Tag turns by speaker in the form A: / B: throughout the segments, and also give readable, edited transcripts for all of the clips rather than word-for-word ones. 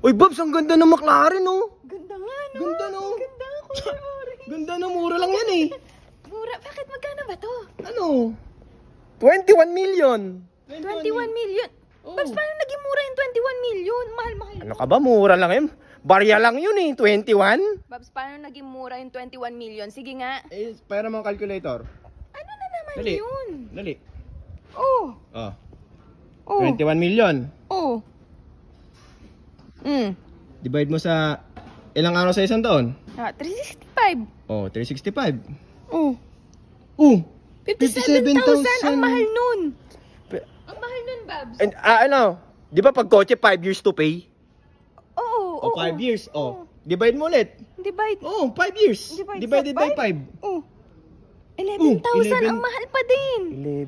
A: Uy, Babs, ang ganda ng McLaren, oh.
B: Ganda nga, no?
A: Ganda, no?
B: Ganda, Kuya Orange.
A: Ganda na, mura lang yan, eh.
B: Mura. Bakit magkano ba to?
A: Ano? 21 million.
B: 21 million.
A: Oh.
B: Babs, paano naging mura yung 21 million? Mahal-mahal.
A: Ano ka ba? Mura lang yun. Barya lang yun, eh. 21.
B: Babs, paano naging mura yung 21 million? Sige nga.
A: Eh, para mga calculator.
B: Ano na naman
A: Dali.
B: yun?
A: Dali.
B: Oh.
A: Oh.
B: Oh.
A: 21 million.
B: Oh.
A: Divide mo sa ilang araw sa isang taon?
B: 365.
A: Oh, 365.
B: Oh.
A: Oh,
B: 57,000 ang mahal nun. Ang mahal nun, Babs.
A: And, ano? Di ba pag kotse 5 years to pay?
B: Oo.
A: O 5 years. Oh. Divide mo ulit.
B: Divide.
A: Oh, 5 years.
B: Divided
A: Divided by 5.
B: Oh. 11,000 ang mahal pa din.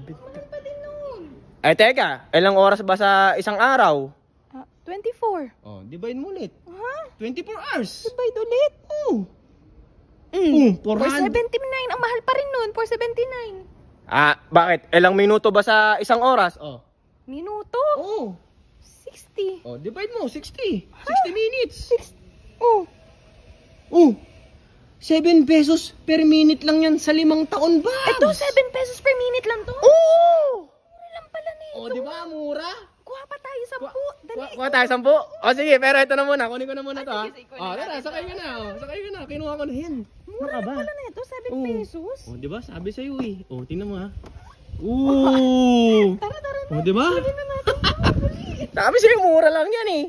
A: 11.
B: Mahal pa din nun.
A: Ay, teka. Ilang oras ba sa isang araw?
B: 24.
A: Oh, divide mo ulit.
B: Ha?
A: 24 hours.
B: Divide ulit.
A: Oh.
B: 479 ang mahal pa rin nun. 479.
A: Bakit? Ilang minuto ba sa isang oras? Oh.
B: Minuto?
A: Oh.
B: 60.
A: Oh, divide mo. 60. 60 minutes.
B: Oh.
A: Oh. 7 pesos per minute lang yan sa 5 taon ba?
B: Ito, 7 pesos per minute lang to?
A: Oh!
B: Mura lang pala nito.
A: Oh, di ba? Mura?
B: Kuha pa tayo 10. Dali.
A: Kuha tayo 10. O sige, pero ito na muna. Kunin ko na muna to, ha.
B: sige, kunin
A: Oh,
B: natin
A: tara, sakay ka na. Oh, sakay ka na. Kinuha ko na yan.
B: Mura lang pala nito, 7 pesos.
A: Oh, di ba? Sabi sa'yo, eh. Oh, tingnan mo, ha. Ooh!
B: Tara.
A: Oh, di ba?
B: Sabi na natin.
A: Sabi sa'yo, mura lang yan, eh.